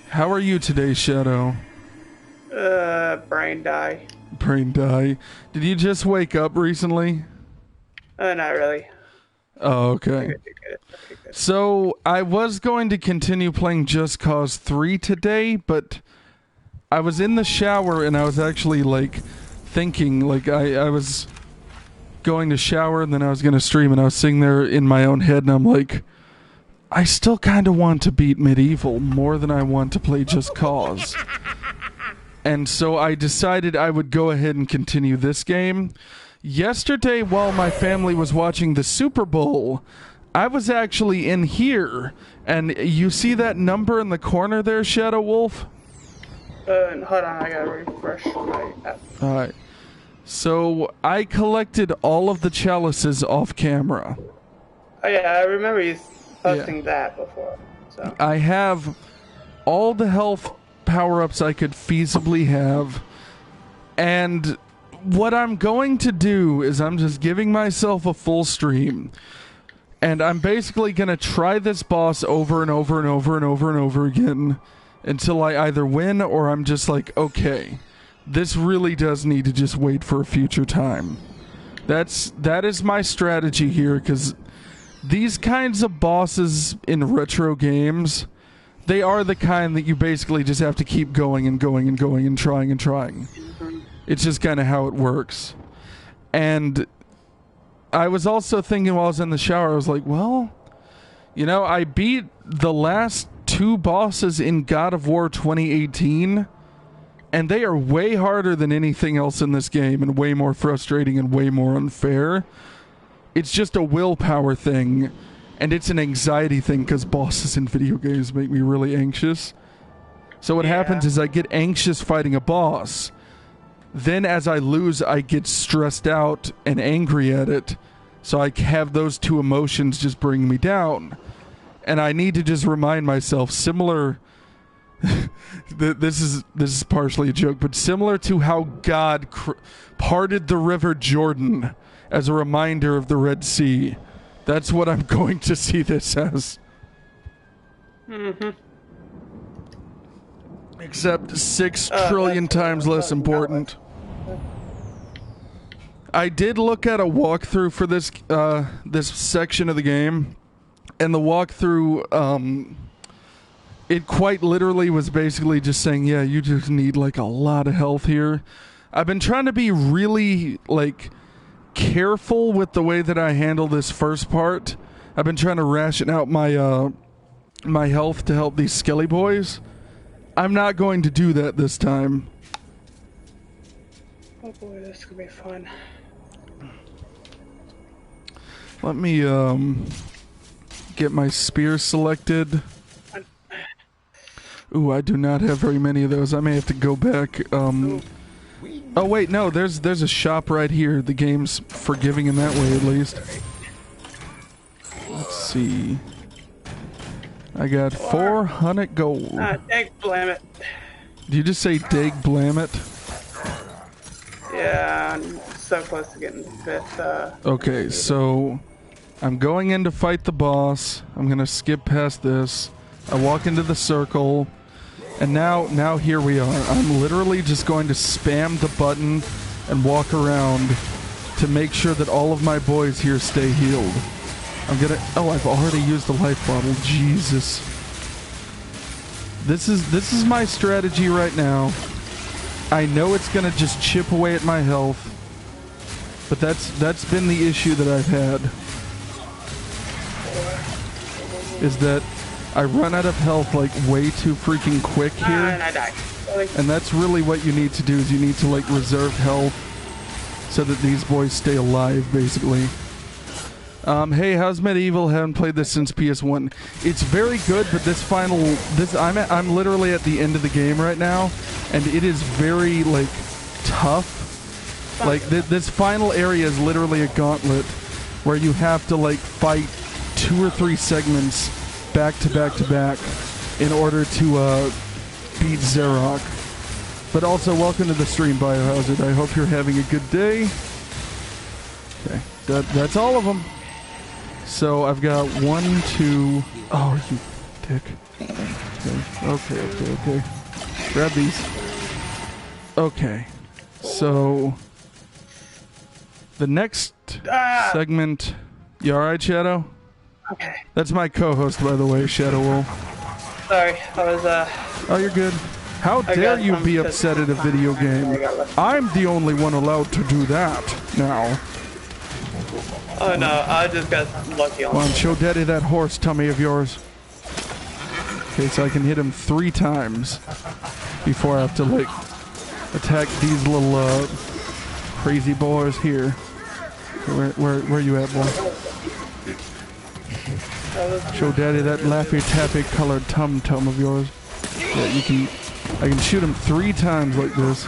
How are you today, Shadow? Brain die. Brain die. Did you just wake up recently? Not really. Oh, okay. Good. So, I was going to continue playing Just Cause 3 today, but I was in the shower and I was actually, like, thinking, like, I was going to shower and then I was going to stream and I was sitting there in my own head and I'm like, I still kind of want to beat Medieval more than I want to play Just Cause. And so I decided I would go ahead and continue this game. Yesterday, while my family was watching the Super Bowl, I was actually in here. And you see that number in the corner there, Shadow Wolf? Hold on, I gotta refresh my app. Alright. So, I collected all of the chalices off camera. Oh yeah, I remember you posting that before. So I have all the health power-ups I could feasibly have. And what I'm going to do is I'm just giving myself a full stream. And I'm basically going to try this boss over and over and over and over and over again until I either win or I'm just like, okay, this really does need to just wait for a future time. That is my strategy here, because these kinds of bosses in retro games, they are the kind that you basically just have to keep going and going and going and trying and trying. It's just kind of how it works. And I was also thinking while I was in the shower, I was like, well, you know, I beat the last two bosses in God of War 2018, and they are way harder than anything else in this game and way more frustrating and way more unfair. It's just a willpower thing, and it's an anxiety thing because bosses in video games make me really anxious. So what happens is I get anxious fighting a boss. Then as I lose, I get stressed out and angry at it. So I have those two emotions just bring me down. And I need to just remind myself, similar... this is partially a joke, but similar to how God parted the river Jordan as a reminder of the Red Sea. That's what I'm going to see this as. Except 6 trillion times less important. I did look at a walkthrough for this this section of the game, and the walkthrough, it quite literally was basically just saying, yeah, you just need like a lot of health here. I've been trying to be really like careful with the way that I handle this first part. I've been trying to ration out my my health to help these skelly boys. I'm not going to do that this time. oh boy, this could be fun. Let me get my spear selected. Ooh, I do not have very many of those. I may have to go back. Oh wait, no, there's a shop right here. The game's forgiving in that way, at least. Let's see. I got 400 gold. Dag blam it. Did you just say dag blam it? Yeah, I'm so close to getting the fifth. Okay, so I'm going in to fight the boss. I'm gonna skip past this. I walk into the circle, and now here we are. I'm literally just going to spam the button and walk around to make sure that all of my boys here stay healed. I'm gonna... Oh, I've already used the life bottle. Jesus. This is my strategy right now. I know it's gonna just chip away at my health, but that's been the issue that I've had. Is that I run out of health like way too freaking quick here. And I die. And that's really what you need to do, is you need to like reserve health so that these boys stay alive, basically. Hey, how's Medieval? Haven't played this since PS1. It's very good, but I'm literally at the end of the game right now, and it is very like tough. Like this final area is literally a gauntlet where you have to like fight 2 or 3 segments back to back to back in order to beat Zarok. But also, welcome to the stream, Biohazard. I hope you're having a good day. Okay, that's all of them. So I've got 1, 2... Oh, you dick. Okay. Grab these. Okay. So the next segment. You alright, Shadow? Okay. That's my co-host, by the way, Shadow Wolf. Sorry, I was Oh, you're good. How dare you be upset at a video game? I'm the only one allowed to do that now. Oh no, I just got lucky on. Come on, show Daddy that horse tummy of yours. Okay, so I can hit him 3 times before I have to, like, attack these little, crazy boys here. Where you at, boy? Show Daddy that Laffy Taffy colored tum-tum of yours. Yeah, I can shoot him 3 times like this.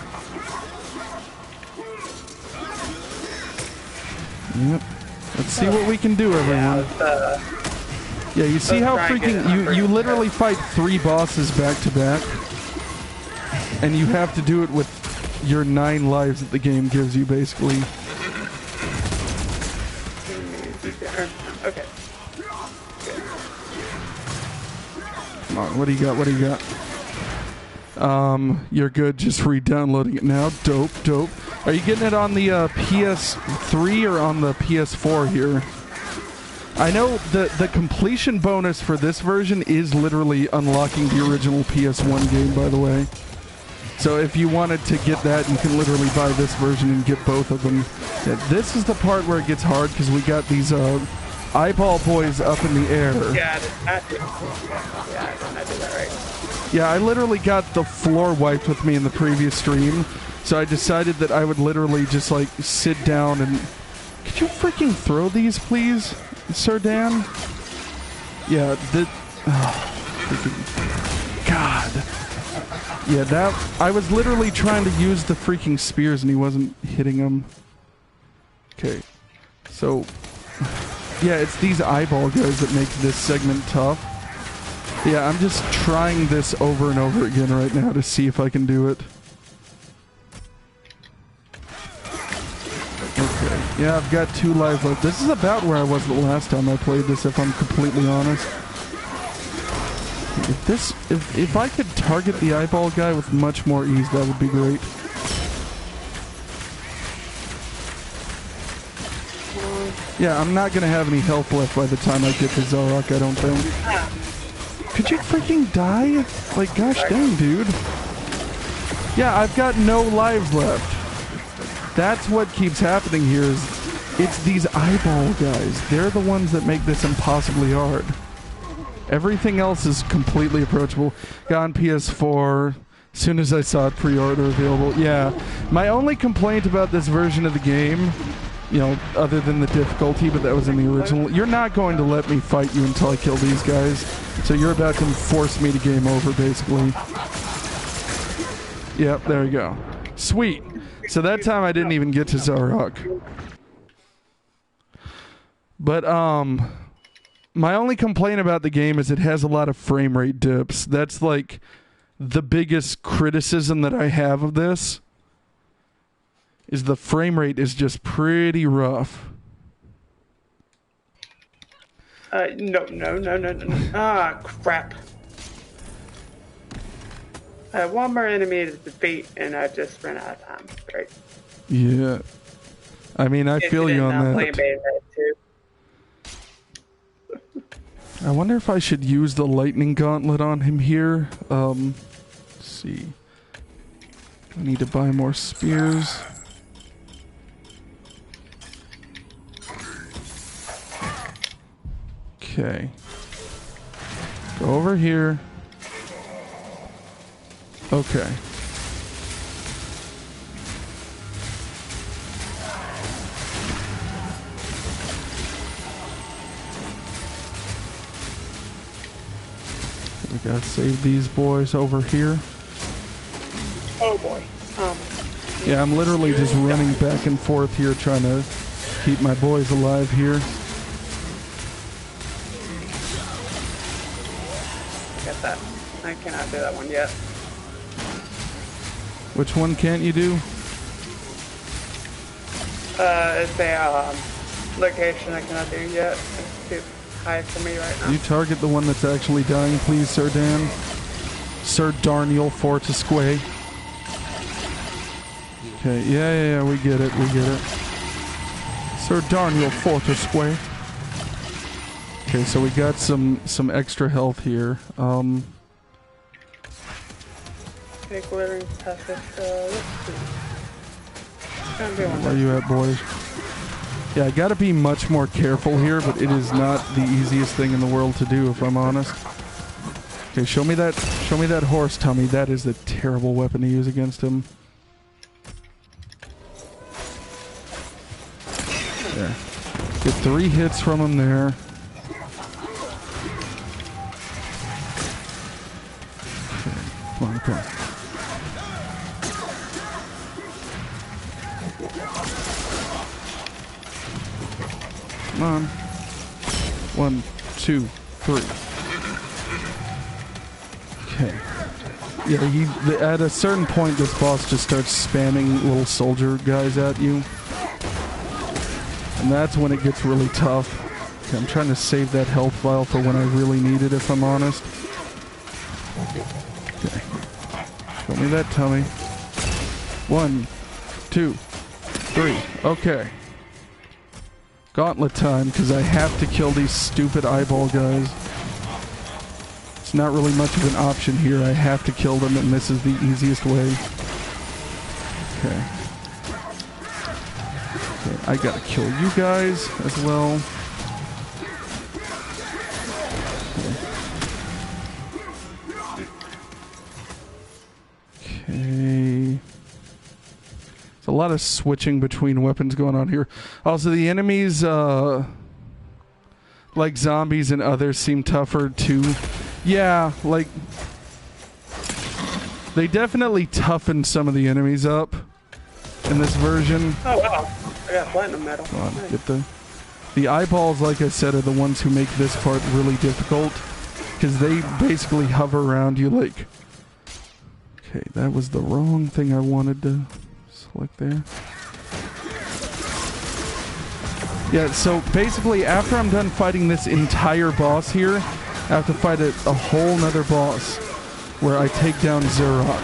Yep. Let's see what we can do, everyone. Yeah, you see how freaking you literally fight 3 bosses back to back, and you have to do it with your 9 lives that the game gives you, basically. Okay. Come on, what do you got? You're good. Just re-downloading it now. Dope. Are you getting it on the PS3 or on the PS4 here? I know the completion bonus for this version is literally unlocking the original PS1 game, by the way. So if you wanted to get that, you can literally buy this version and get both of them. Yeah, this is the part where it gets hard because we got these eyeball boys up in the air. Yeah, I did that right. Yeah, I literally got the floor wiped with me in the previous stream, so I decided that I would literally just, like, sit down and... Could you freaking throw these, please, Sir Dan? Yeah, freaking... God. Yeah, that... I was literally trying to use the freaking spears and he wasn't hitting them. Okay. So... Yeah, it's these eyeball guys that make this segment tough. Yeah, I'm just trying this over and over again right now to see if I can do it. Okay. Yeah, I've got 2 lives left. This is about where I was the last time I played this, if I'm completely honest. If I could target the eyeball guy with much more ease, that would be great. Yeah, I'm not gonna have any health left by the time I get to Zarok, I don't think. Could you freaking die? Like, gosh dang, dude. Yeah, I've got no lives left. That's what keeps happening here is it's these eyeball guys. They're the ones that make this impossibly hard. Everything else is completely approachable. Got on PS4 as soon as I saw it pre-order available. Yeah, my only complaint about this version of the game, you know, other than the difficulty, but that was in the original, you're not going to let me fight you until I kill these guys. So you're about to force me to game over, basically. Yep, there we go. Sweet. So that time I didn't even get to Zarok. But, my only complaint about the game is it has a lot of frame rate dips. That's, like, the biggest criticism that I have of this. Is the frame rate is just pretty rough. No. Ah, crap. I have 1 more enemy to defeat, and I just ran out of time. Great. Yeah. I mean, I feel you on that. Too. I wonder if I should use the lightning gauntlet on him here. Let's see. I need to buy more spears. Okay. Go over here. Okay. We gotta save these boys over here. Oh boy. Yeah, I'm literally just running back and forth here trying to keep my boys alive here. Get that. I cannot do that one yet. Which one can't you do? It's a location I cannot do yet. It's too high for me right now. You target the one that's actually dying, please, Sir Dan. Sir Darniel Fortesque. Okay, yeah, we get it. Sir Darniel Fortesque. Okay, so we got some extra health here. Okay, glittering passage. Let's see. Where are you at, boys? Yeah, I gotta be much more careful here, but it is not the easiest thing in the world to do, if I'm honest. Okay, show me that horse tummy. That is a terrible weapon to use against him. There. Get 3 hits from him there. Okay, come on, come on. Come on. 1, 2, 3. Okay. Yeah, at a certain point, this boss just starts spamming little soldier guys at you. And that's when it gets really tough. Okay, I'm trying to save that health vial for when I really need it, if I'm honest. Okay. Show me that tummy. 1, 2, 3. Okay. Gauntlet time, because I have to kill these stupid eyeball guys. It's not really much of an option here. I have to kill them, and this is the easiest way. Okay. Okay, I gotta kill you guys as well. Okay. There's a lot of switching between weapons going on here. Also, the enemies, like zombies and others, seem tougher too. Yeah, like, they definitely toughen some of the enemies up in this version. Oh wow, I got platinum medal. Come on, nice. get the eyeballs, like I said, are the ones who make this part really difficult, because they basically hover around you like... Okay, that was the wrong thing I wanted to select there. Yeah, so basically after I'm done fighting this entire boss here, I have to fight a whole nother boss where I take down Zerok.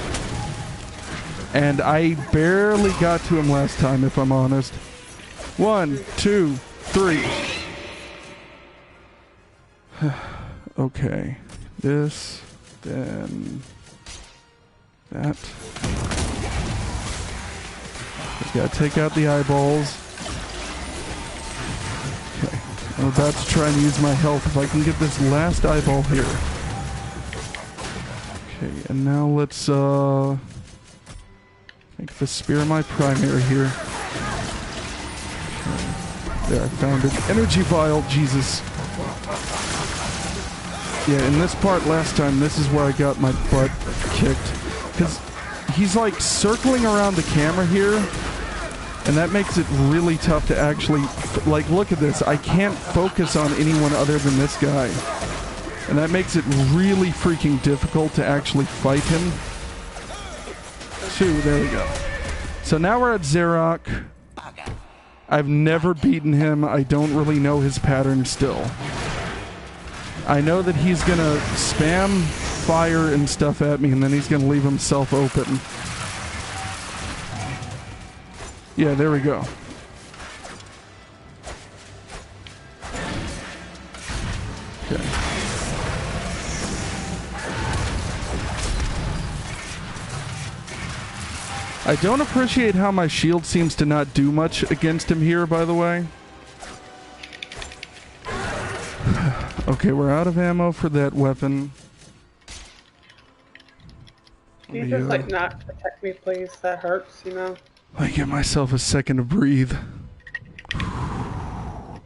And I barely got to him last time, if I'm honest. 1, 2, 3. Okay. This, then that. Just gotta take out the eyeballs. Okay. I'm about to try and use my health if I can get this last eyeball here. Okay, and now let's make the spear my primary here. Okay. There, I found an energy vial. Jesus. Yeah, in this part last time, this is where I got my butt kicked. Because he's like circling around the camera here, and that makes it really tough to actually, like, look at this. I can't focus on anyone other than this guy. And that makes it really freaking difficult to actually fight him. 2, there we go. So now we're at Zerok. I've never beaten him. I don't really know his pattern still. I know that he's gonna spam fire and stuff at me, and then he's gonna leave himself open. Yeah, there we go. Okay. I don't appreciate how my shield seems to not do much against him here, by the way. Okay, we're out of ammo for that weapon. Can you just, like, not protect me, please? That hurts, you know? I give myself a second to breathe. I'm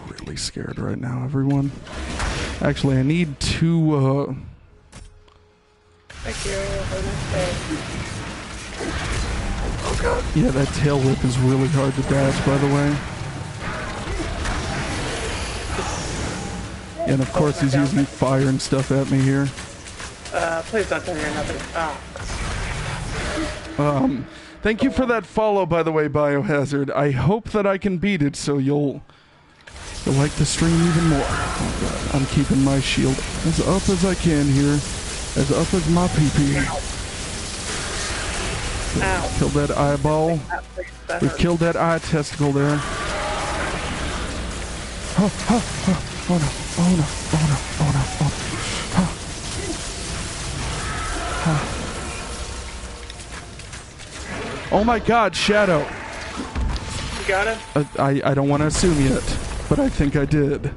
really scared right now, everyone. Actually, I need 2, Thank you. Have a nice day. Oh god. Yeah, that tail whip is really hard to dodge, by the way. And of course he's using fire and stuff at me here. Please don't tell me you're nothing. Thank you for that follow, by the way, Biohazard. I hope that I can beat it so you'll like the stream even more. Oh god, I'm keeping my shield as up as I can here. As up as my pee-pee. Ow. Killed that eyeball. That place better. We killed that eye testicle there. Oh, oh, oh, oh no, oh no, oh no, oh no, oh no. Oh. Oh my god, Shadow. You got it? I don't want to assume yet, but I think I did.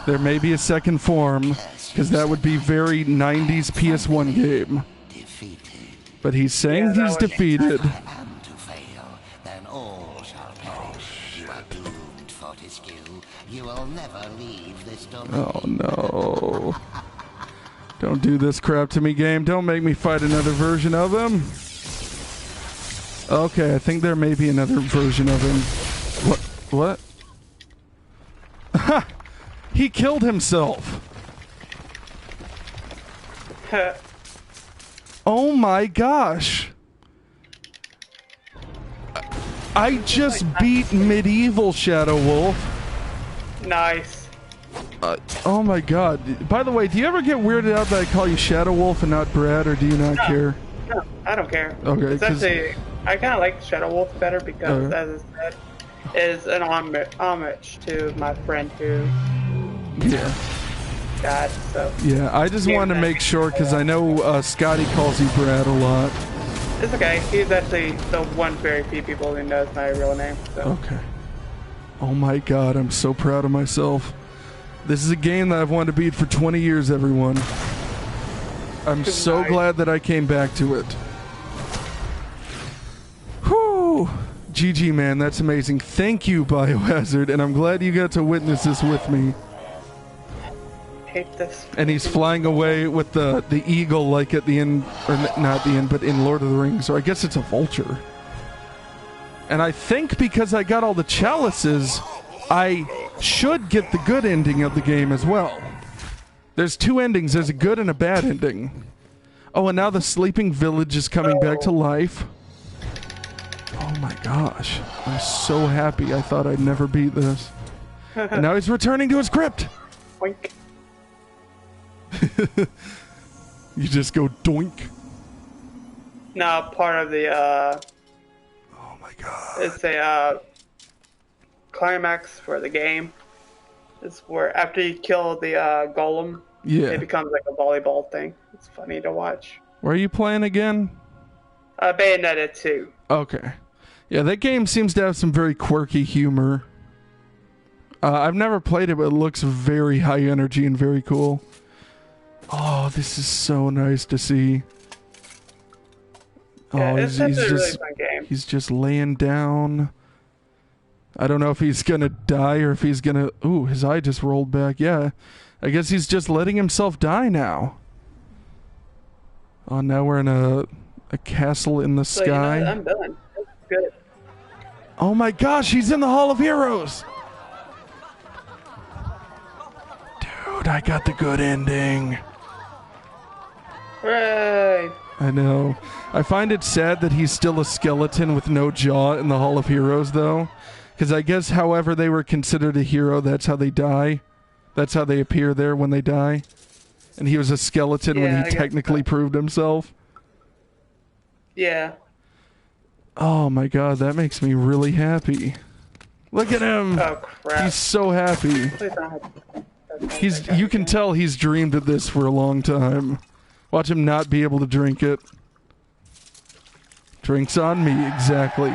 There may be a second form, because that would be very 90s PS1 game. But he's saying he's defeated. Oh no. Don't do this crap to me, game. Don't make me fight another version of him. Okay, I think there may be another version of him. What? Ha! He killed himself. Oh my gosh. I just beat Medieval, Shadow Wolf. Nice. Oh my god. By the way, do you ever get weirded out that I call you Shadow Wolf and not Brad, or do you not care? No, I don't care. Okay, It's actually, I kind of like Shadow Wolf better because, as I said, is an homage to my friend who died. So yeah, I just wanted to make sure because I know Scotty calls you Brad a lot. it's okay. He's actually the one very few people who knows my real name. So. Okay. Oh my god, I'm so proud of myself. This is a game that I've wanted to beat for 20 years, everyone. I'm so glad that I came back to it. Whew. GG, man, that's amazing. Thank you, Biohazard, and I'm glad you got to witness this with me. Hate this. And he's flying away with the eagle, like at the end, or not the end, but in Lord of the Rings, so I guess it's a vulture. And I think because I got all the chalices, I should get the good ending of the game as well. There's two endings. There's a good and a bad ending. Oh, and now the sleeping village is coming back to life. Oh my gosh. I'm so happy. I thought I'd never beat this. And now he's returning to his crypt. Oink. You just go doink. Now part of the Oh my god. it's a climax for the game. It's where after you kill the golem, Yeah. it becomes like a volleyball thing. It's funny to watch. Where are you playing again? Bayonetta 2. Okay. Yeah, that game seems to have some very quirky humor. I've never played it, but it looks very high energy and very cool. Oh, this is so nice to see. Yeah, Oh, it's a really fun game. He's just laying down. I don't know if he's gonna die or if he's gonna... Ooh, his eye just rolled back. Yeah, I guess he's just letting himself die now. Oh, now we're in a castle in the So, sky. you know, I'm done. That's good. Oh my gosh, he's in the Hall of Heroes! Dude, I got the good ending. Hooray! I know. I find it sad that he's still a skeleton with no jaw in the Hall of Heroes, though. Because I guess however they were considered a hero, that's how they die. That's how they appear there when they die. And he was a skeleton when Yeah, I he guess technically so. proved himself. Yeah. Oh my god, that makes me really happy. Look at him! Oh crap. He's so happy. Please don't have to- You can tell he's dreamed of this for a long time. Watch him not be able to drink it. Drinks on me, exactly.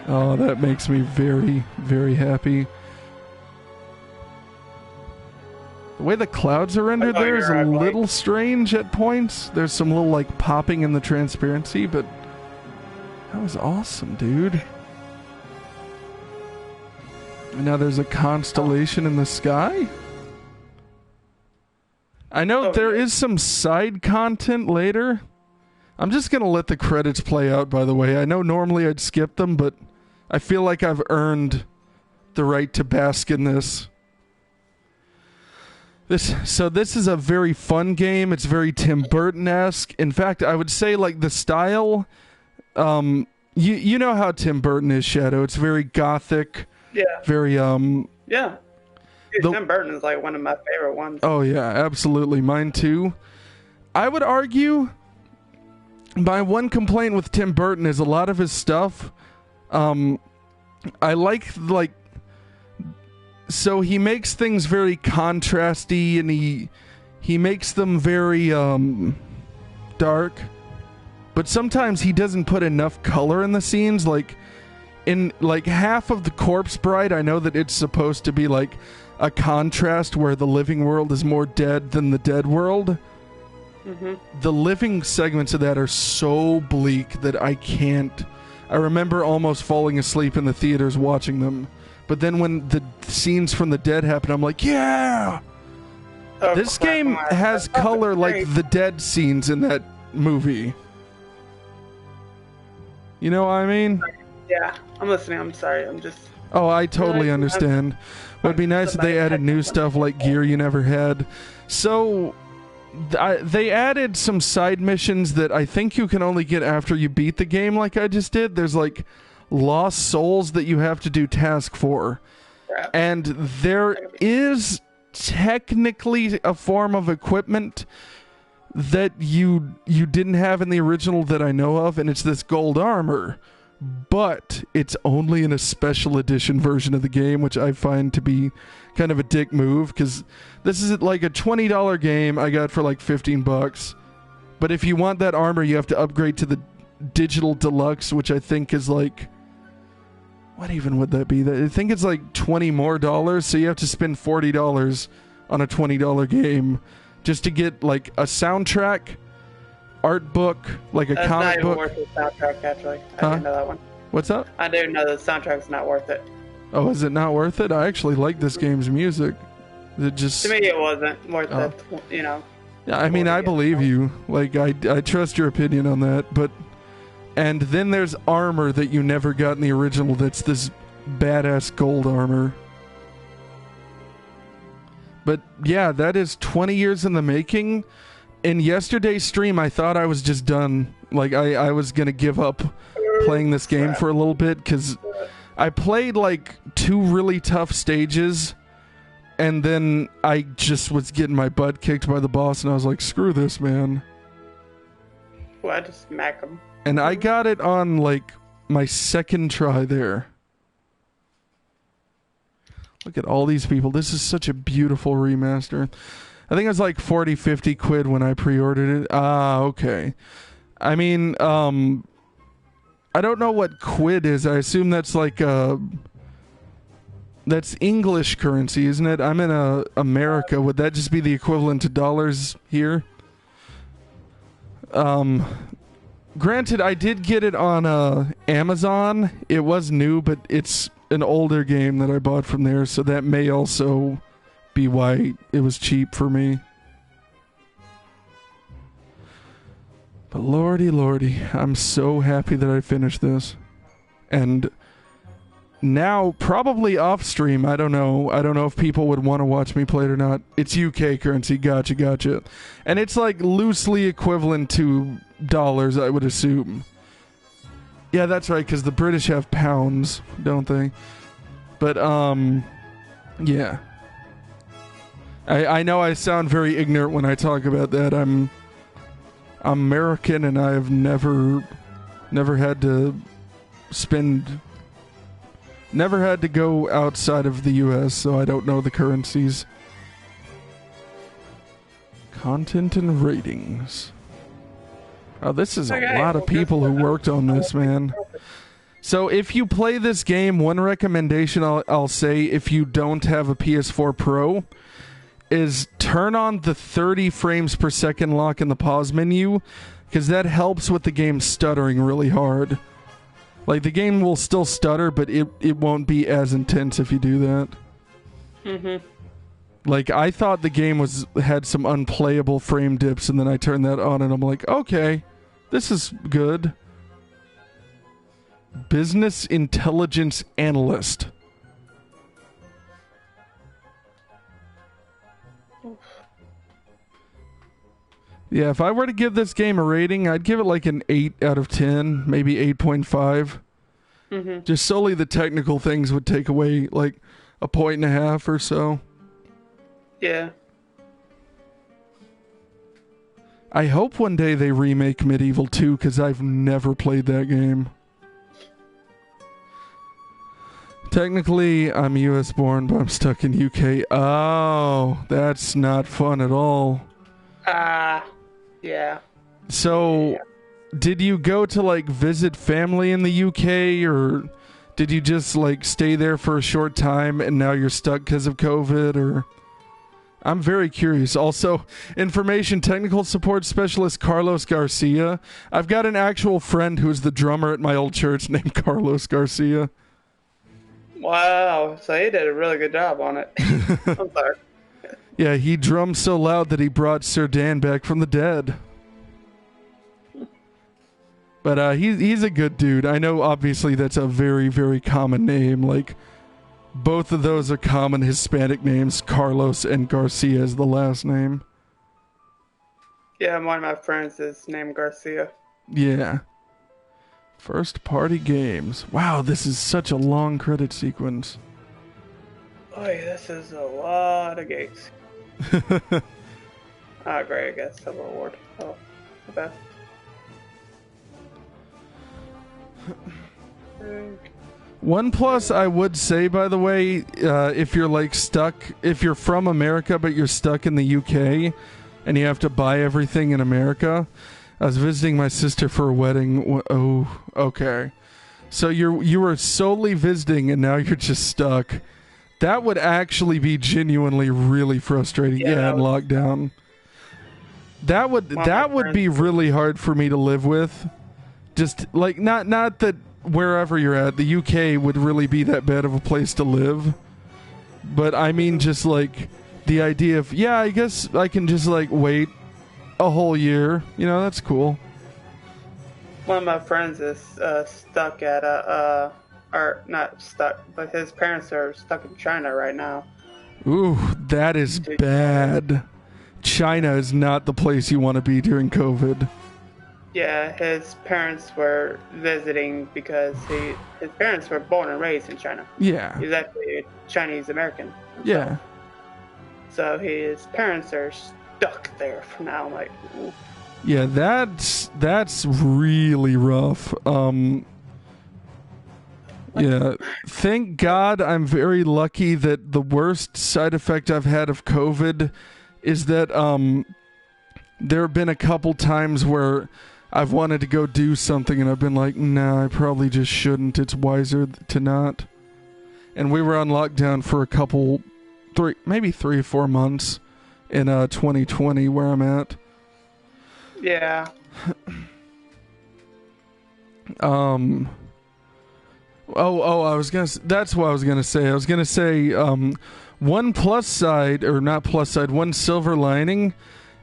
Oh, that makes me very, very happy. The way the clouds are rendered there is a little strange at points. There's some little, like, popping in the transparency, but that was awesome, dude. And now there's a constellation in the sky? I know there is some side content later. I'm just going to let the credits play out, by the way. I know normally I'd skip them, but I feel like I've earned the right to bask in this. So this is a very fun game. It's very Tim Burton-esque. In fact, I would say like the style, you know how Tim Burton is, Shadow. It's very gothic. Yeah. Very Yeah. Dude, Tim Burton is like one of my favorite ones. Oh yeah, absolutely, mine too. I would argue my one complaint with Tim Burton is a lot of his stuff. I like so he makes things very contrasty, and he makes them very dark. But sometimes he doesn't put enough color in the scenes. Like in like half of The Corpse Bride, I know that it's supposed to be like a contrast where the living world is more dead than the dead world. Mm-hmm. The living segments of that are so bleak that I can't. I remember almost falling asleep in the theaters watching them. But then when the scenes from the dead happen, I'm like, yeah! This game has color like the dead scenes in that movie. You know what I mean? Yeah, I'm listening. I'm sorry. I'm just... Oh, I totally understand. But it'd be nice if they added new stuff like gear you never had. So... they added some side missions that I think you can only get after you beat the game like I just did. There's like lost souls that you have to do task for. And there is technically a form of equipment that you didn't have in the original that I know of, and it's this gold armor. But it's only in a special edition version of the game, which I find to be kind of a dick move, because this is like a $20 game I got for like $15. But if you want that armor, you have to upgrade to the digital deluxe, which I think is like... What even would that be? I think it's like $20 more, so you have to spend $40 on a $20 game just to get like a soundtrack, art book, like a comic book. That's not even worth the soundtrack, actually. I didn't know that one. What's up? I didn't know the soundtrack's not worth it. Oh, is it not worth it? I actually like this game's music. It just... To me, it wasn't worth it, you know. Yeah, I mean, I believe you. Like, I trust your opinion on that, but... And then there's armor that you never got in the original that's this badass gold armor. But yeah, that is 20 years in the making. In yesterday's stream, I thought I was just done. Like, I was going to give up playing this game for a little bit, because I played like 2 really tough stages, and then I just was getting my butt kicked by the boss, and I was like, screw this, man. Well, I just smack him. And I got it on, like, my second try there. Look at all these people. This is such a beautiful remaster. I think it was like 40, 50 quid when I pre-ordered it. Ah, okay. I mean, I don't know what quid is. I assume that's like, that's English currency, isn't it? I'm in America. Would that just be the equivalent to dollars here? Granted, I did get it on Amazon. It was new, but it's an older game that I bought from there, so that may also be why it was cheap for me. But lordy, I'm so happy that I finished this. And now, probably off stream, I don't know if people would want to watch me play it or not. It's UK currency, gotcha. And it's like loosely equivalent to dollars, I would assume. Yeah, that's right, because the British have pounds, don't they? But, yeah. I know I sound very ignorant when I talk about that. I'm American, and I have never had to never had to go outside of the US, so I don't know the currencies. Content and ratings. Oh, this is a lot of people who worked on this, man. So if you play this game, one recommendation I'll say, if you don't have a PS4 Pro, is turn on the 30 frames per second lock in the pause menu, because that helps with the game stuttering really hard. Like, the game will still stutter, but it won't be as intense if you do that. Mm-hmm. Like, I thought the game had some unplayable frame dips, and then I turned that on, and I'm like, okay, this is good. Business Intelligence Analyst. Yeah, if I were to give this game a rating, I'd give it like an 8 out of 10, maybe 8.5. Mm-hmm. Just solely the technical things would take away like a 1.5 or so. Yeah. I hope one day they remake Medieval 2 because I've never played that game. Technically, I'm US born, but I'm stuck in UK. Oh, that's not fun at all. Yeah. So, Yeah. did you go to, like, visit family in the UK, or did you just, like, stay there for a short time and now you're stuck because of COVID, or... I'm very curious. Also, information technical support specialist Carlos Garcia. I've got an actual friend who's the drummer at my old church named Carlos Garcia. Wow. So he did a really good job on it. I'm sorry. Yeah, he drummed so loud that he brought Sir Dan back from the dead. But he's a good dude. I know obviously that's a very, very common name. Like, both of those are common Hispanic names. Carlos and Garcia is the last name. Yeah, one of my friends is named Garcia. Yeah. First party games. Wow, this is such a long credit sequence. Oh, yeah, this is a lot of gates. Ah, great, I guess. Civil Award. Oh, okay. One plus I would say, by the way, if you're like stuck, if you're from America but you're stuck in the UK and you have to buy everything in America. I was visiting my sister for a wedding. Oh, okay. So you were solely visiting and now you're just stuck. That would actually be genuinely really frustrating. Yeah, in lockdown. That would be really hard for me to live with. Just like not that wherever you're at, the UK would really be that bad of a place to live. But I mean just like the idea of, yeah, I guess I can just like wait a whole year. You know, that's cool. One of my friends is stuck at or not stuck, but his parents are stuck in China right now. Ooh, that is bad. China is not the place you want to be during COVID. Yeah, his parents were visiting because his parents were born and raised in China. Yeah. He's actually a Chinese American. Yeah. So his parents are stuck there for now. I'm like, ooh. Yeah, that's really rough. Yeah, thank God I'm very lucky that the worst side effect I've had of COVID is that there have been a couple times where I've wanted to go do something and I've been like, nah, I probably just shouldn't. It's wiser to not. And we were on lockdown for maybe 3 or 4 months in 2020 where I'm at. Yeah. That's what I was gonna say. I was gonna say, one plus side, or not plus side, one silver lining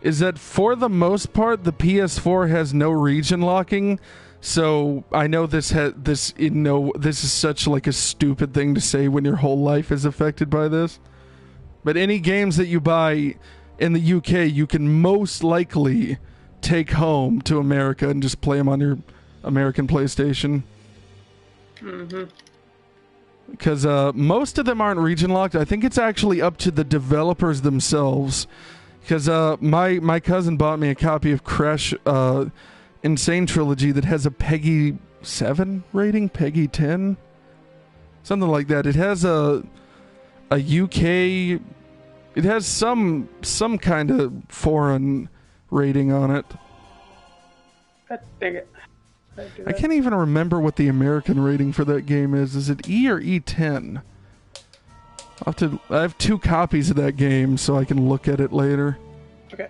is that for the most part, the PS4 has no region locking. So I know this is such like a stupid thing to say when your whole life is affected by this. But any games that you buy in the UK, you can most likely take home to America and just play them on your American PlayStation. Mm-hmm. Because most of them aren't region locked. I think it's actually up to the developers themselves. Because my cousin bought me a copy of Crash Insane Trilogy that has a Peggy 7 rating, Peggy 10, something like that. It has a UK. It has some kind of foreign rating on it. Dang it. I can't even remember what the American rating for that game is. Is it E or E10? I have 2 copies of that game, so I can look at it later. Okay.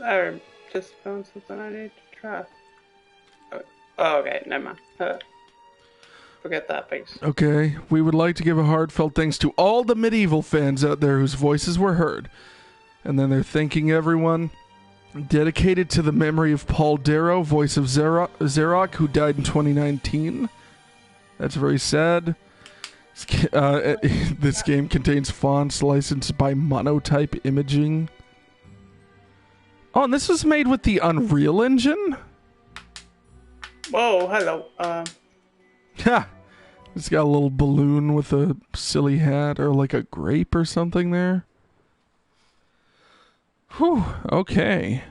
I just found something I need to try. Oh, okay, never mind. Forget that, thanks. Okay, we would like to give a heartfelt thanks to all the Medieval fans out there whose voices were heard. And then they're thanking everyone. Dedicated to the memory of Paul Darrow, voice of Xerox, who died in 2019. That's very sad. This game contains fonts licensed by Monotype Imaging. Oh, and this was made with the Unreal Engine? Whoa, hello. Ha! It's got a little balloon with a silly hat or like a grape or something there. Whew, okay.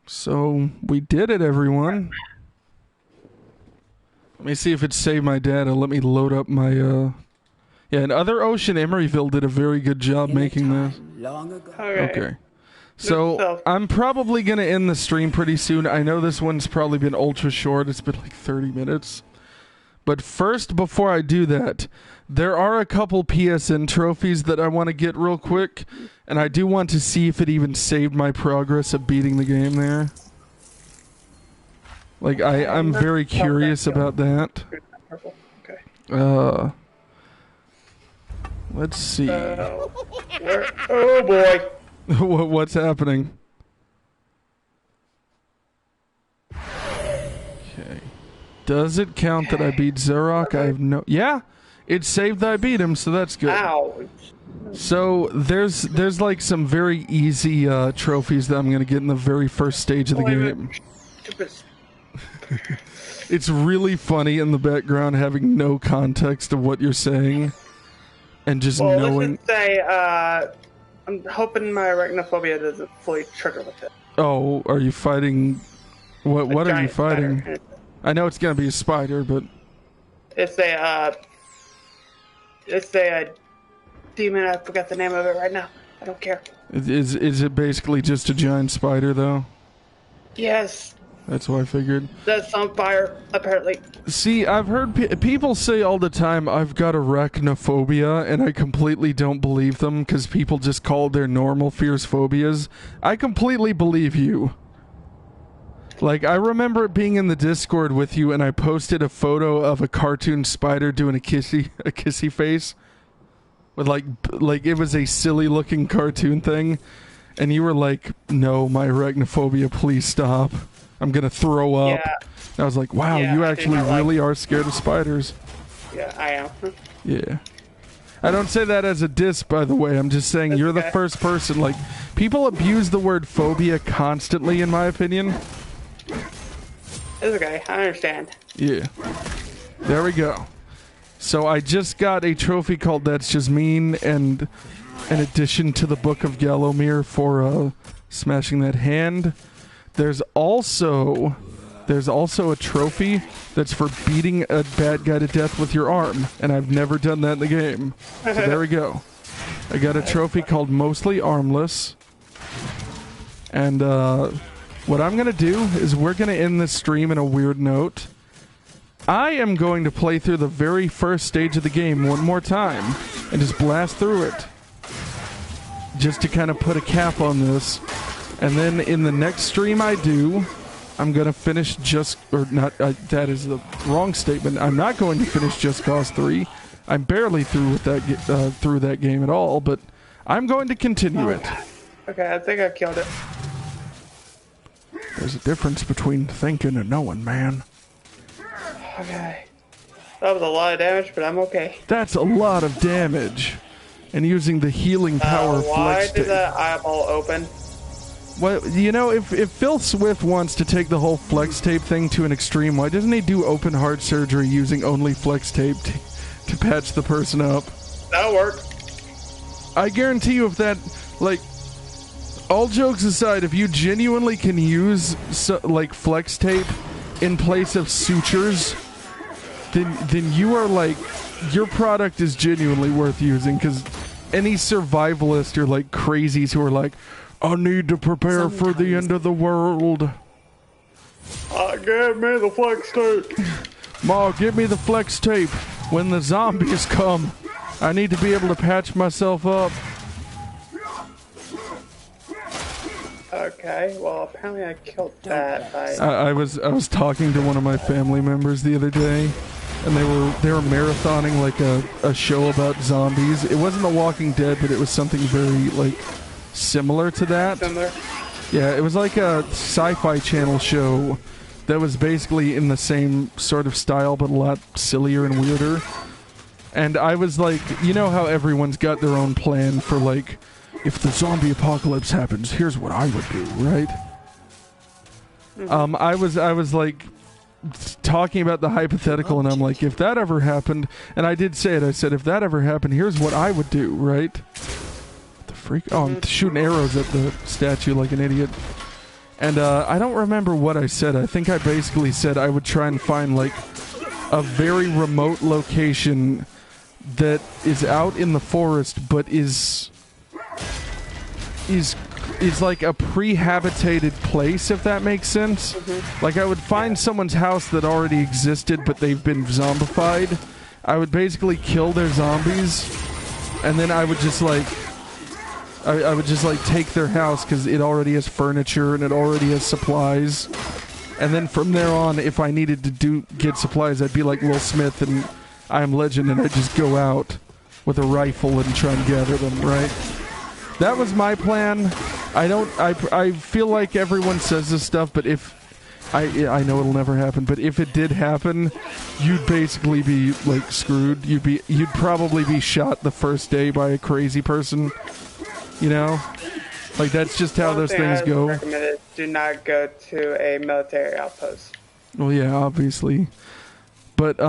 So, we did it, everyone. Let me see if it saved my data. Let me load up my, Yeah, and Other Ocean Emeryville did a very good job making this. Long ago. Okay. So, I'm probably going to end the stream pretty soon. I know this one's probably been ultra short. It's been like 30 minutes. But first, before I do that, there are a couple PSN trophies that I want to get real quick. And I do want to see if it even saved my progress of beating the game there. Like, I'm very curious about that. Okay. Let's see. Oh boy. What's happening? Okay. Does it count that I beat Zerok? I have no... Yeah! It saved that I beat him, so that's good. Ouch. So, there's like some very easy trophies that I'm going to get in the very first stage of the game. It's really funny in the background having no context of what you're saying. And just knowing... Let's just say, I'm hoping my arachnophobia doesn't fully trigger with it. Oh, are you fighting... What are you fighting? Spider. I know it's going to be a spider, but... It's a demon. I forgot the name of it right now. I don't care. Is it basically just a giant spider, though? Yes. That's what I figured. That's on fire, apparently. See, I've heard people say all the time, I've got arachnophobia, and I completely don't believe them, because people just call their normal fears phobias. I completely believe you. Like, I remember being in the Discord with you, and I posted a photo of a cartoon spider doing a kissy face. With, like, it was a silly-looking cartoon thing. And you were like, no, my arachnophobia, please stop. I'm gonna throw up. Yeah. And I was like, wow, you actually really are scared of spiders. Yeah, I am. Yeah. I don't say that as a diss, by the way. I'm just saying you're the first person. Like, people abuse the word phobia constantly, in my opinion. It's okay. I understand. Yeah. There we go. So I just got a trophy called That's Just Mean, and an addition to the Book of Gallowmere for smashing that hand. There's also a trophy that's for beating a bad guy to death with your arm, and I've never done that in the game. So there we go. I got a trophy called Mostly Armless. And what I'm going to do is we're going to end this stream in a weird note. I am going to play through the very first stage of the game one more time and just blast through it. Just to kind of put a cap on this. And then in the next stream I do, I'm going to finish that is the wrong statement. I'm not going to finish Just Cause 3. I'm barely through with that through that game at all, but I'm going to continue it. Okay, I think I killed it. There's a difference between thinking and knowing, man. Okay. That was a lot of damage, but I'm okay. That's a lot of damage. And using the healing power of why flex did that eyeball open? Well, you know, if Phil Swift wants to take the whole flex tape thing to an extreme, why doesn't he do open heart surgery using only flex tape to patch the person up? That'll work. I guarantee you if that, like, all jokes aside, if you genuinely can use, like, flex tape in place of sutures, then you are, like, your product is genuinely worth using, because any survivalist or, like, crazies who are like, I need to prepare for the end of the world. Give me the flex tape. Ma, give me the flex tape. When the zombies come, I need to be able to patch myself up. Okay, well apparently I killed that. I was talking to one of my family members the other day, and they were marathoning like a show about zombies. It wasn't The Walking Dead, but it was something very like similar to that. Similar? Yeah, it was like a sci-fi channel show that was basically in the same sort of style, but a lot sillier and weirder. And I was like, you know how everyone's got their own plan for like, if the zombie apocalypse happens, here's what I would do, right? Mm-hmm. I was like talking about the hypothetical, and I'm like, if that ever happened, and I did say it, I said, if that ever happened, here's what I would do, right? What the freak? Oh, I'm shooting arrows at the statue like an idiot. And I don't remember what I said. I think I basically said I would try and find like a very remote location that is out in the forest, but is like a pre-habitated place, if that makes sense. Like I would find someone's house that already existed, but they've been zombified. I would basically kill their zombies, and then I would just like I would just like take their house because it already has furniture and it already has supplies. And then from there on, if I needed to get supplies, I'd be like Will Smith and I Am Legend, and I'd just go out with a rifle and try and gather them, right? That was my plan. I feel like everyone says this stuff, but if I know it'll never happen, but if it did happen, you'd basically be like screwed. You'd probably be shot the first day by a crazy person. You know? Like that's just how those things go. Recommended, do not go to a military outpost. Well, yeah, obviously. But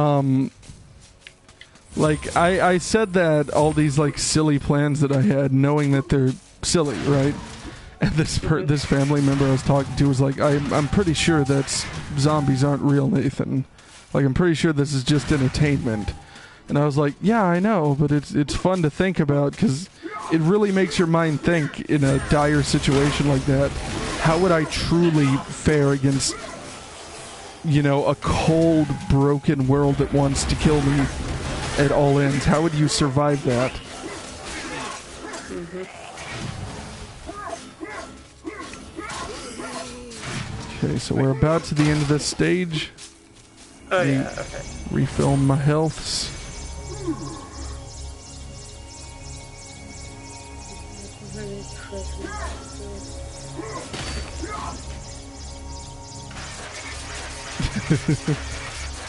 like I said that all these like silly plans that I had, knowing that they're silly, right? And this family member I was talking to was like, I'm pretty sure that zombies aren't real, Nathan. Like I'm pretty sure this is just entertainment. And I was like, yeah, I know, but it's fun to think about because it really makes your mind think in a dire situation like that. How would I truly fare against, you know, a cold, broken world that wants to kill me at all ends? How would you survive that? Okay, so we're about to the end of this stage. Oh, yeah, okay. Refill my healths.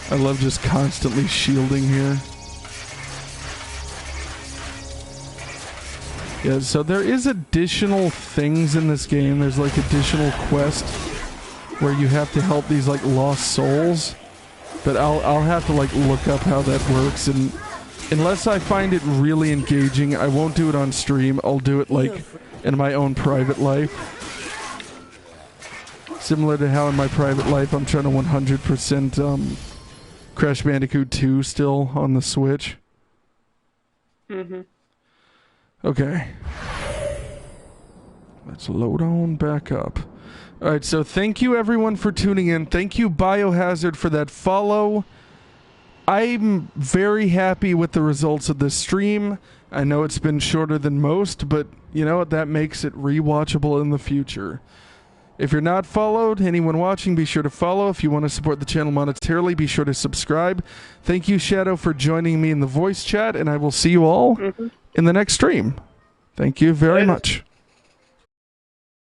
I love just constantly shielding here. Yeah, so there is additional things in this game. There's like additional quests where you have to help these like lost souls. But I'll have to like look up how that works, and unless I find it really engaging, I won't do it on stream. I'll do it like in my own private life. Similar to how in my private life I'm trying to 100% Crash Bandicoot 2 still on the Switch. Okay. Let's load on back up. Alright, so thank you everyone for tuning in. Thank you Biohazard for that follow. I'm very happy with the results of this stream. I know it's been shorter than most, but you know what? That makes it rewatchable in the future. If you're not followed, anyone watching, be sure to follow. If you want to support the channel monetarily, be sure to subscribe. Thank you, Shadow, for joining me in the voice chat, and I will see you all in the next stream. Thank you very much.